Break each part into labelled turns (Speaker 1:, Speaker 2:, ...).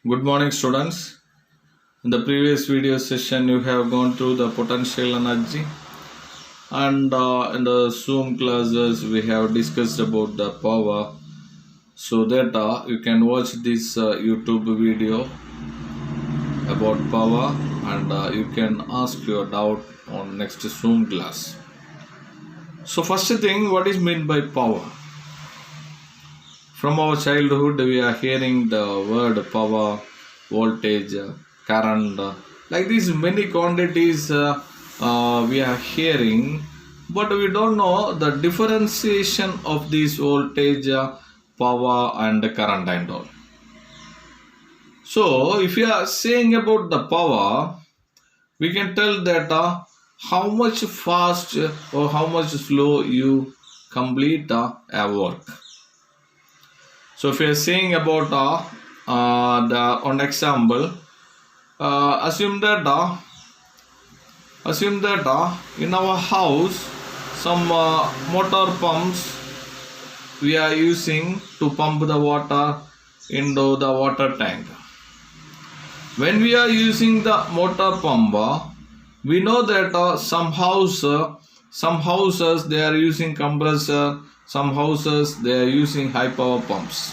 Speaker 1: Good morning, students. In the previous video session, you have gone through the potential energy, and in the Zoom classes, we have discussed about the power. So that you can watch this YouTube video about power, and you can ask your doubt on next Zoom class. So first thing, what is meant by power? From our childhood, we are hearing the word power, voltage, current, like these many quantities we are hearing, but we don't know the differentiation of this voltage, power, and current and all. So, if you are saying about the power, we can tell that how much fast or how much slow you complete a work. So if you are saying about the on example, assume that in our house some motor pumps we are using to pump the water into the water tank. When we are using the motor pump, we know that some houses they are using compressor. Some houses they are using high power pumps.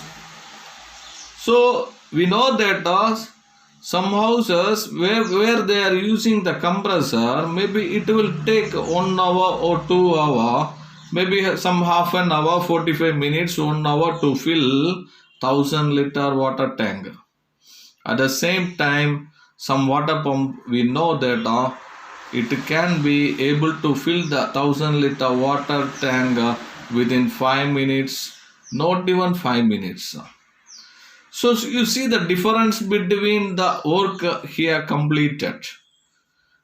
Speaker 1: So we know that some houses where they are using the compressor, maybe it will take 1 hour or 2 hour, maybe some half an hour, 45 minutes, 1 hour to fill 1000-liter water tank. At the same time, some water pump we know that it can be able to fill the 1000-liter water tank within 5 minutes, not even 5 minutes. So you see the difference between the work here completed.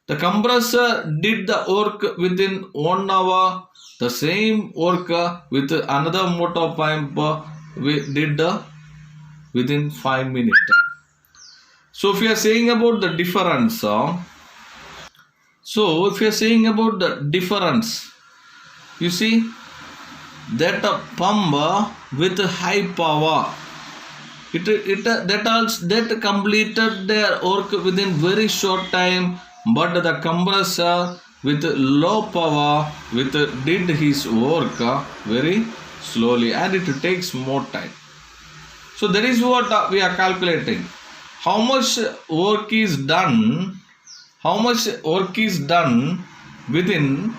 Speaker 1: The compressor did the work within 1 hour, the same work with another motor pump we did within 5 minutes. So if you are saying about the difference, you see that a pump with high power, that completed their work within very short time, but the compressor with low power did his work very slowly, and it takes more time. So that is what we are calculating. How much work is done within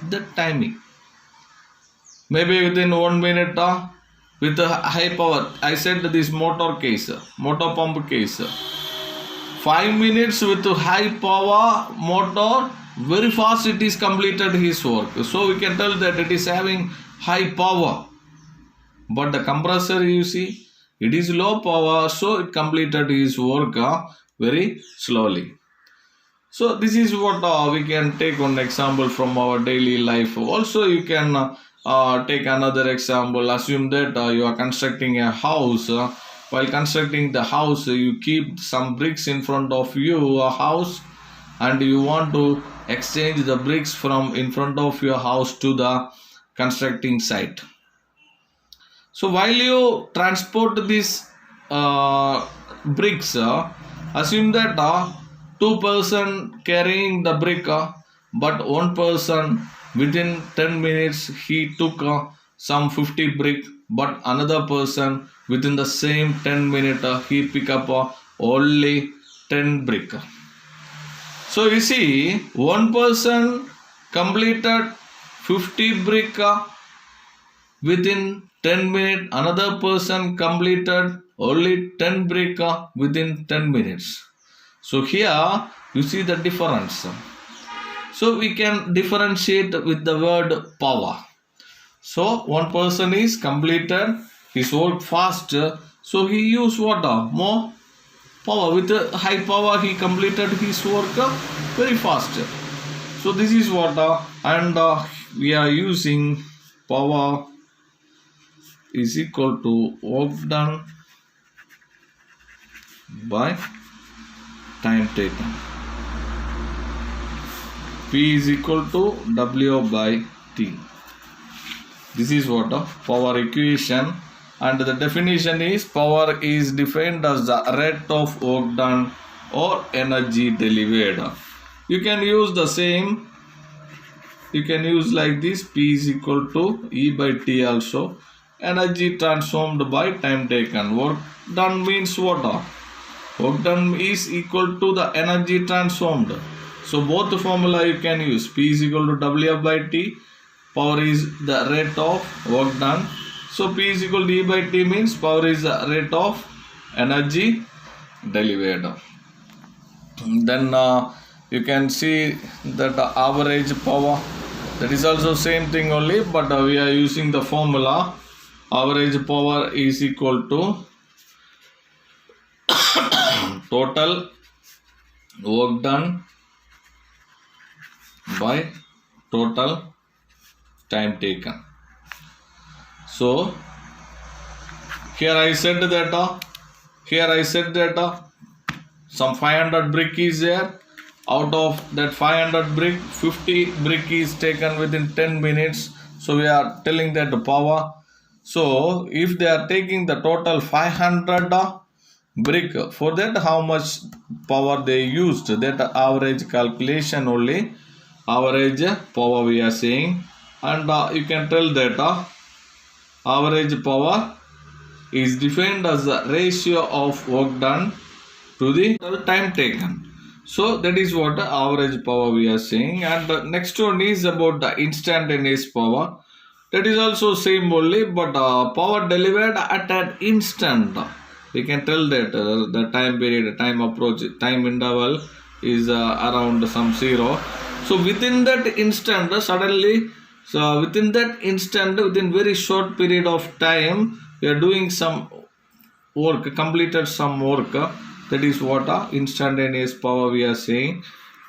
Speaker 1: the timing. Maybe within 1 minute with a high power. I said this motor pump case. 5 minutes with high power motor, very fast it is completed his work. So we can tell that it is having high power. But the compressor, you see, it is low power, so it completed his work very slowly. So this is what we can take one example from our daily life. Also you can take another example. Assume that you are constructing a house. While constructing the house, you keep some bricks in front of your house, and you want to exchange the bricks from in front of your house to the constructing site. So while you transport these bricks, assume that 2 persons carrying the brick, but 1 person within 10 minutes he took some 50 brick, but another person within the same 10 minutes he pick up only 10 brick. So you see, 1 person completed 50 brick within 10 minutes, another person completed only 10 brick within 10 minutes. So here you see the difference. So we can differentiate with the word power. So 1 person is completed his work fast, so he used what? More power. With high power he completed his work very fast. So this is what and we are using power is equal to work done by time taken. P is equal to W by T. This is what power equation And the definition is power is defined as the rate of work done or energy delivered. You can use the same, you can use like this, P is equal to E by T also. Energy transformed by time taken. Work done means what? Work done is equal to the energy transformed. So both the formula you can use. P is equal to WF by T. Power is the rate of work done. So P is equal to E by T means power is the rate of energy delivered. Then you can see that the average power, that is also same thing only, but we are using the formula. Average power is equal to total work done by total time taken. So here I said that some 500 brick is there. Out of that 500 brick, 50 brick is taken within 10 minutes. So we are telling that the power. So if they are taking the total 500 brick, for that how much power they used, that average calculation only, average power we are saying. And you can tell that average power is defined as the ratio of work done to the time taken. So that is what the average power we are saying. And the next one is about the instantaneous power. That is also same only, but power delivered at an instant. We can tell that the time period, time approach, time interval is around some 0. So within that instant, suddenly, so within that instant, within very short period of time, we are doing some work, completed some work. That is what instantaneous power we are saying.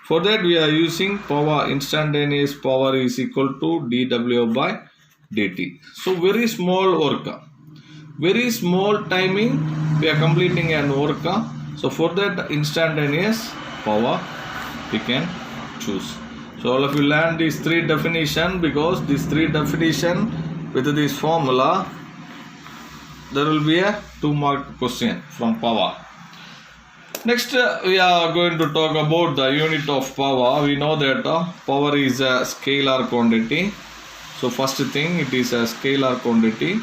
Speaker 1: For that we are using power, instantaneous power is equal to dW by dt. So very small work, very small timing we are completing an work. So for that instantaneous power we can choose. So all of you learn these three definition, because these three definition with this formula there will be a 2-mark question from power. Next we are going to talk about the unit of power. We know that power is a scalar quantity. So first thing, it is a scalar quantity,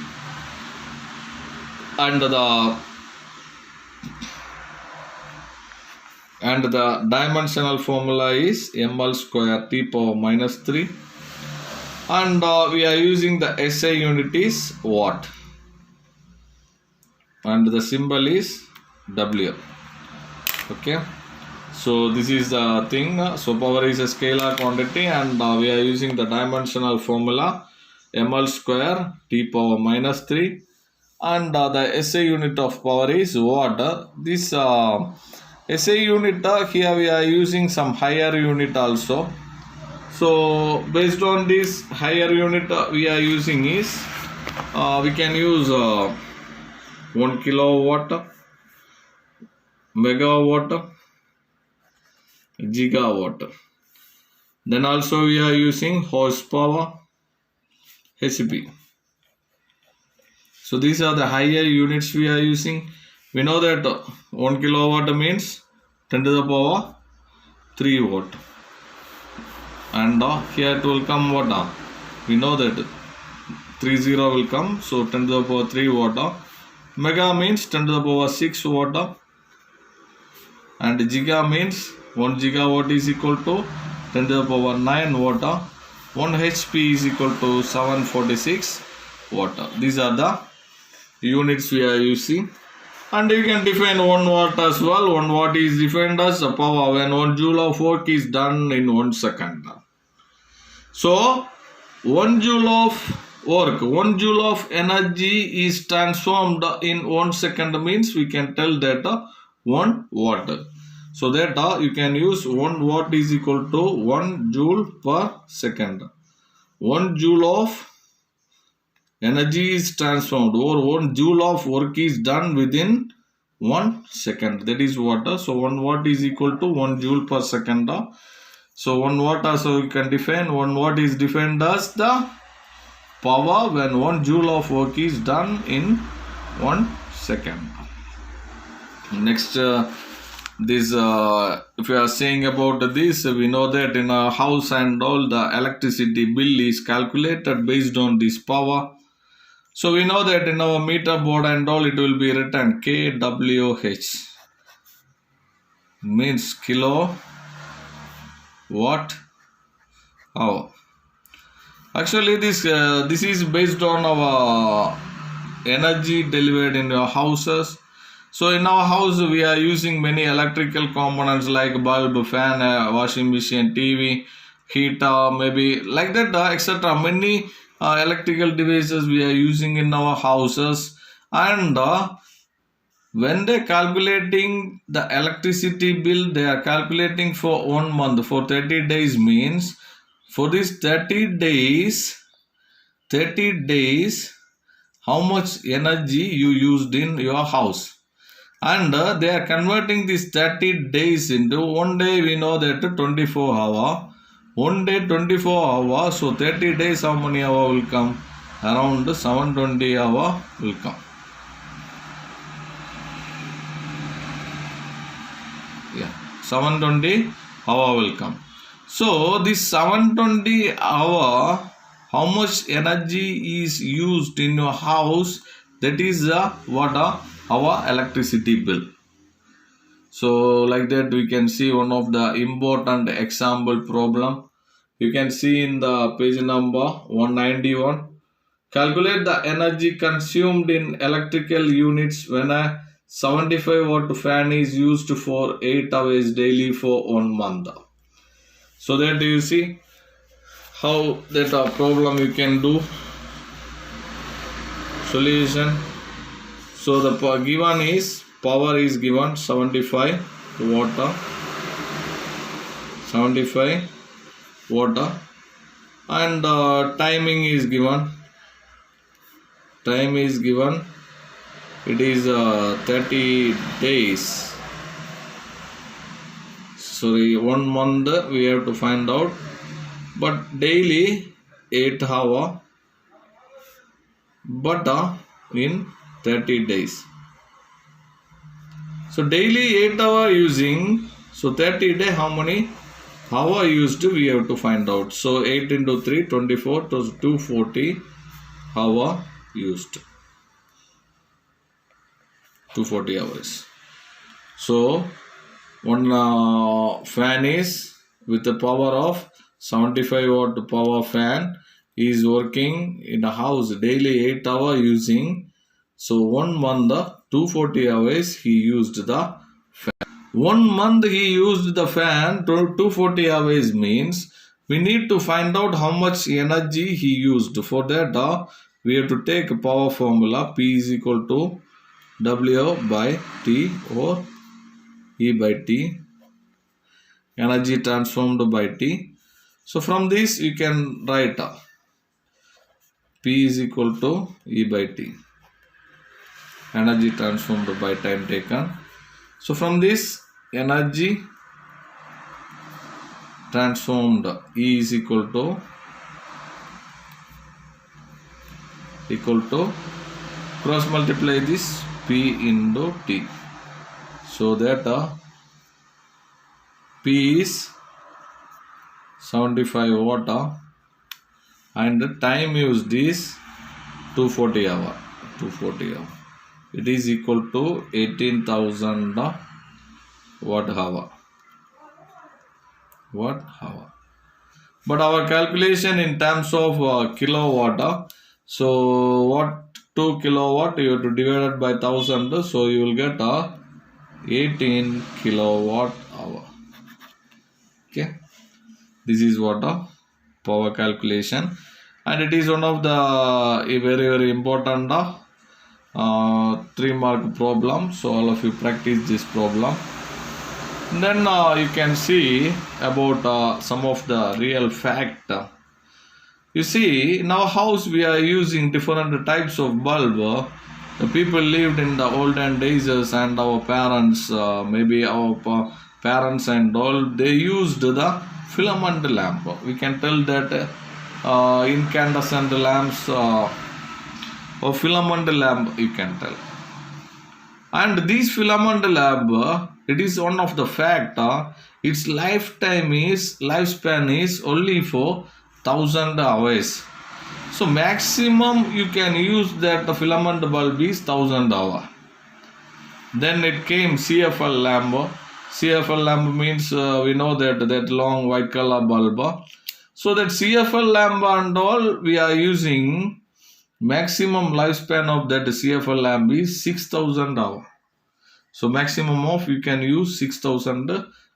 Speaker 1: and the dimensional formula is ml square t power minus 3, and we are using the SI unit is watt, and the symbol is W. Okay, so this is the thing. So power is a scalar quantity, and we are using the dimensional formula ml square t power minus 3, and the SI unit of power is watt. This SI unit, here we are using some higher unit also. So based on this higher unit we are using is we can use 1 kilowatt, megawatt, gigawatt. Then also we are using horsepower, HP. So these are the higher units we are using. We know that 1 kilowatt means 10 to the power 3 watt, and here it will come what? We know that 30 will come, so 10 to the power 3 watt. Mega means 10 to the power 6 watt, and giga means 1 gigawatt is equal to 10 to the power 9 watt. 1 HP is equal to 746 watt. These are the units we are using. And you can define 1 watt as well. 1 watt is defined as the power when 1 joule of work is done in 1 second. So 1 joule of work, 1 joule of energy is transformed in 1 second means we can tell that 1 watt. So that you can use 1 watt is equal to 1 joule per second. 1 joule of energy is transformed, or 1 joule of work is done within 1 second. That is watt. So 1 watt is equal to 1 joule per second. So 1 watt, so you can define 1 watt is defined as the power when 1 joule of work is done in 1 second. Next, this if you are saying about this, we know that in a house and all, the electricity bill is calculated based on this power. So we know that in our meter board and all, it will be written kWh, means kilowatt hour. Actually, this is based on our energy delivered in your houses. So in our house, we are using many electrical components like bulb, fan, washing machine, TV, heater, maybe like that, etc. Many electrical devices we are using in our houses, and when they calculating the electricity bill, they are calculating for 1 month, for 30 days, means for this 30 days, how much energy you used in your house. And they are converting this 30 days into 1 day. We know that 24 hour. 1 day 24 hours. So 30 days, how many hour will come? Around 720 hour will come. Yeah, 720 hour will come. So this 720 hour, how much energy is used in your house, that is what our electricity bill. So like that, we can see one of the important example problem. You can see in the page number 191. Calculate the energy consumed in electrical units when a 75 watt fan is used for 8 hours daily for 1 month. So that you see how that problem you can do. Solution. So the given is, power is given 75 watt, and timing is given. Time is given. It is 30 days. Sorry, 1 month we have to find out, but daily 8 hour, but in 30 days. So daily 8 hour using, so 30 day, how many hour used we have to find out. So 8 into 3, 24, to 240 hour used. 240 hours. So one fan is with the power of 75 watt power fan is working in a house daily 8 hour using. So 1 month 240 hours he used the fan. 1 month he used the fan to 240 hours, means we need to find out how much energy he used. For that we have to take a power formula. P is equal to W by T or E by T, energy transformed by T. So from this you can write P is equal to E by T, energy transformed by time taken. So from this, energy transformed, E is equal to cross multiply this P into T. So that P is 75 watt and the time used is 240 hour. It is equal to 18,000 watt hour. But our calculation in terms of kilowatt. So what 2 kilowatt you have to divide it by 1000. So you will get 18 kilowatt hour. Okay. This is what power calculation, and it is one of the very important 3-mark problem. So all of you practice this problem. Then you can see about some of the real fact. You see, in our house we are using different types of bulb. The people lived in the olden days and our parents, maybe our parents and all, they used the filament lamp. We can tell that incandescent lamps or filament lamp, you can tell. And this filament lamp, it is one of the fact, its lifespan is only for 1000 hours. So maximum you can use that the filament bulb is 1000 hours. Then it came CFL lamp. CFL lamp means we know that long white color bulb. So that CFL lamp and all we are using, maximum lifespan of that CFL lamp is 6000 hours. So maximum of you can use 6000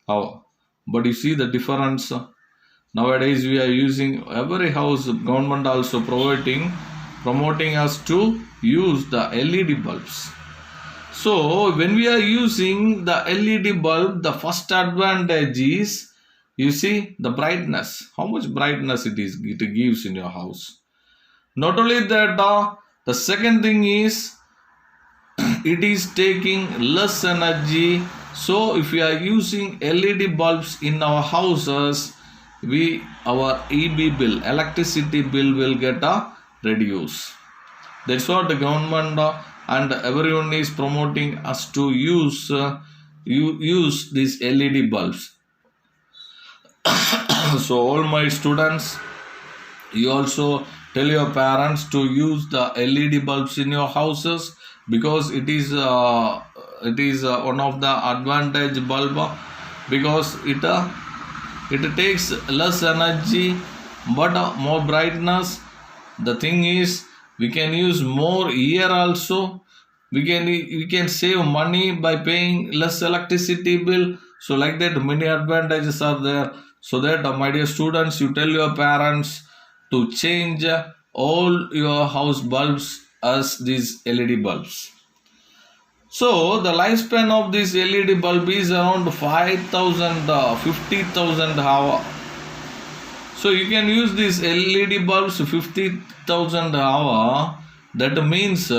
Speaker 1: hours. But you see the difference. Nowadays we are using, every house, government also promoting us to use the LED bulbs. So when we are using the LED bulb, the first advantage is, you see the brightness, how much brightness it gives in your house. Not only that, the second thing is it is taking less energy. So if we are using LED bulbs in our houses, our EB bill, electricity bill will get reduced. That's what the government and everyone is promoting us to use these LED bulbs. So all my students, you also tell your parents to use the LED bulbs in your houses, because it is one of the advantage bulb, because it takes less energy but more brightness. The thing is, we can use more year also. We can save money by paying less electricity bill. So like that, many advantages are there. So that, my dear students, you tell your parents to change all your house bulbs as these LED bulbs. So the lifespan of this LED bulb is around 50,000 hours. So you can use these LED bulbs 50,000 hours. That means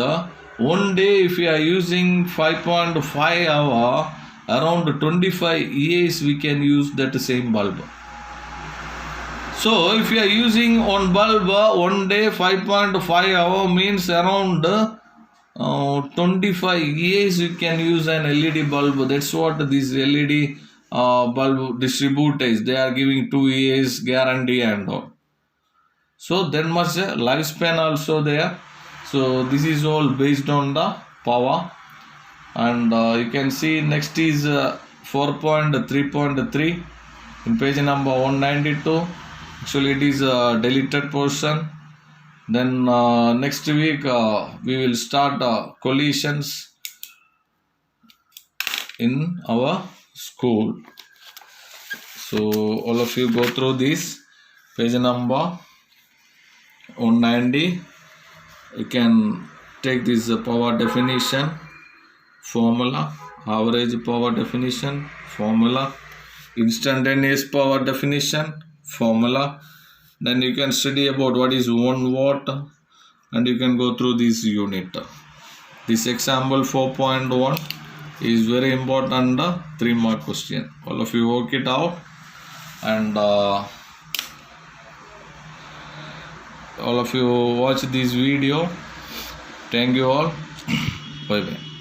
Speaker 1: one day if we are using 5.5 hours, around 25 years we can use that same bulb. So if you are using one bulb one day 5.5 hours, means around 25 years you can use an LED bulb. That's what these LED bulb distributors, they are giving 2 years guarantee and all. So that much lifespan also there. So this is all based on the power. And you can see next is 4.3.3 in page number 192. Actually it is a deleted portion. Then next week we will start collisions in our school. So all of you go through this page number 190. You can take this power definition formula, average power definition formula, instantaneous power definition formula. Then you can study about what is 1 watt, and you can go through this unit. This example 4.1 is very important 3-mark question. All of you work it out, and all of you watch this video. Thank you all. Bye bye.